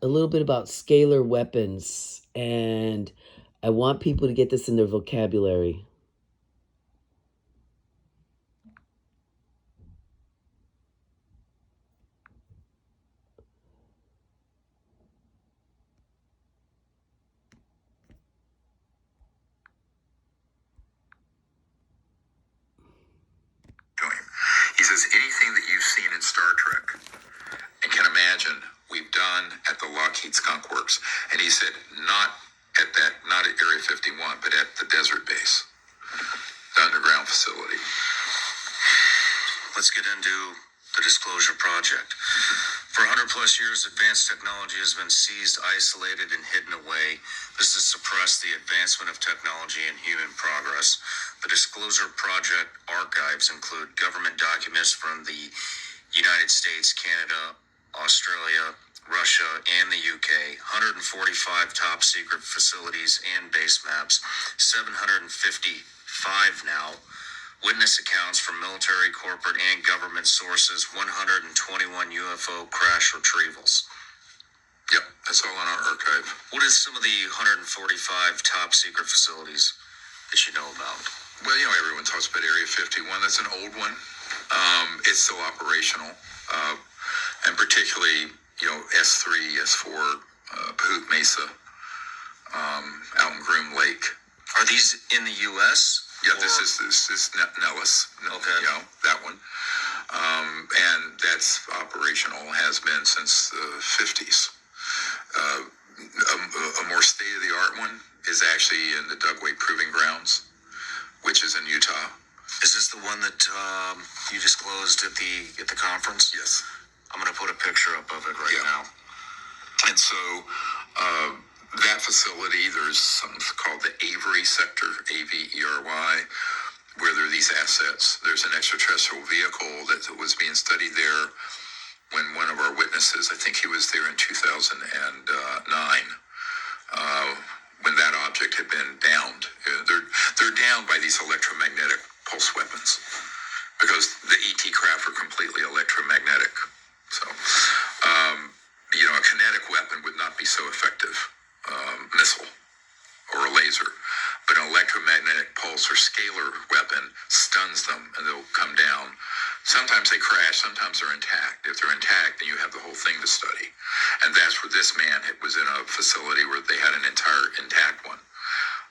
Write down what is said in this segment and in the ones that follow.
a little bit about scalar weapons, and I want people to get this in their vocabulary. He says, anything that you've seen in Star Trek and can imagine, we've done at the Lockheed Skunk Works. And he said, not at Area 51, but at the desert base, the underground facility. Let's get into the Disclosure Project. For 100 plus years, advanced technology has been seized, isolated, and hidden away. This has suppressed the advancement of technology and human progress. The Disclosure Project archives include government documents from the United States, Canada, Australia, Russia, and the UK, 145 top secret facilities and base maps, 755 now, witness accounts from military, corporate, and government sources, 121 UFO crash retrievals. Yep, that's all in our archive. What is some of the 145 top secret facilities that you know about? Well, everyone talks about Area 51. That's an old one. It's still operational. And particularly, S3, S4, Pahut Mesa, out in Groom Lake. Are these in the U.S.? Yeah, this is Nellis. Okay. That one. And that's operational, has been since the 50s. A more state-of-the-art one is actually in the Dugway Proving Grounds, which is in Utah. Is this the one that you disclosed at the conference? Yes. I'm going to put a picture up of it right now. And so that facility, there's something called the Avery Sector, Avery, where there are these assets. There's an extraterrestrial vehicle that was being studied there when one of our witnesses, I think he was there in 2009, when that object had been downed. They're downed by these electromagnetic pulse weapons because the ET craft are completely electromagnetic. So, a kinetic weapon would not be so effective, missile or a laser, but an electromagnetic pulse or scalar weapon stuns them and they'll come down. Sometimes they crash, sometimes they're intact. If they're intact, then you have the whole thing to study. And that's where this man was in a facility where they had an entire intact one.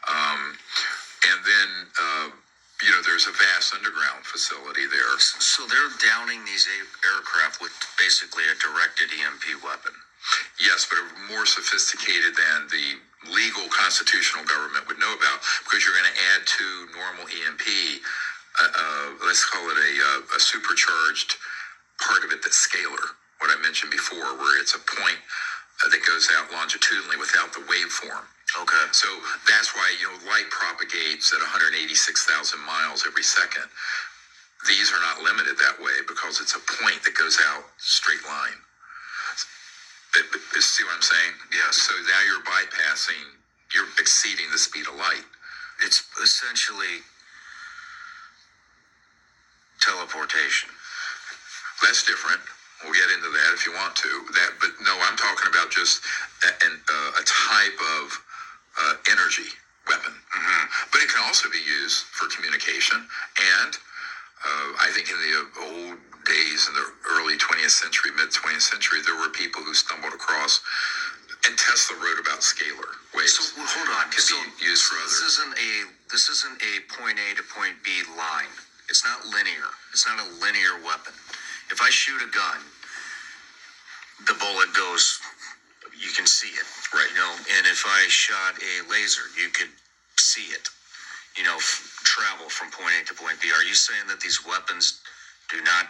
And then, there's a vast underground facility there. So they're downing these aircraft with basically a directed EMP weapon. Yes, but more sophisticated than the legal constitutional government would know about, because you're going to add to normal EMP, let's call it a supercharged part of it that's scalar, what I mentioned before, where it's a point that goes out longitudinally without the waveform. Okay. So that's why, light propagates at 186,000 miles every second. These are not limited that way because it's a point that goes out straight line. See what I'm saying? Yes. So now you're exceeding the speed of light. It's essentially teleportation. That's different. We'll get into that if you want to. But no, I'm talking about just a type of energy weapon. Mm-hmm. But it can also be used for communication. And I think in the old days, in the early 20th century, mid-20th century, there were people who stumbled across, and Tesla wrote about scalar waves. So hold on. Can be used for other. This isn't a point A to point B line. It's not linear. It's not a linear weapon. If I shoot a gun, the bullet goes, you can see it, right? And if I shot a laser, you could see it, travel from point A to point B. Are you saying that these weapons do not?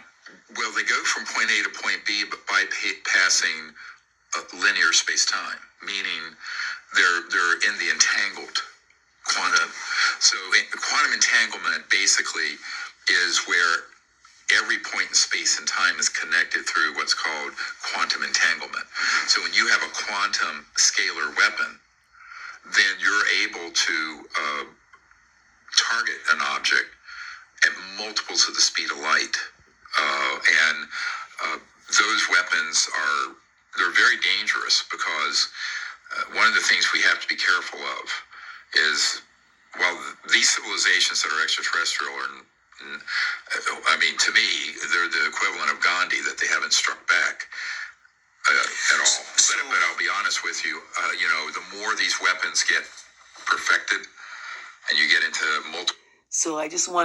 Well, they go from point A to point B, but by passing linear space-time, meaning they're in the entangled quantum. So quantum entanglement basically is where every point in space and time is connected through what's called quantum entanglement. So when you have a quantum scalar weapon, then you're able to target an object at multiples of the speed of light. And those weapons are they're very dangerous because one of the things we have to be careful of is, while these civilizations that are extraterrestrial are, I mean, to me, they're the equivalent of Gandhi, that they haven't struck back at all. But I'll be honest with you, the more these weapons get perfected and you get into multiple. So I just want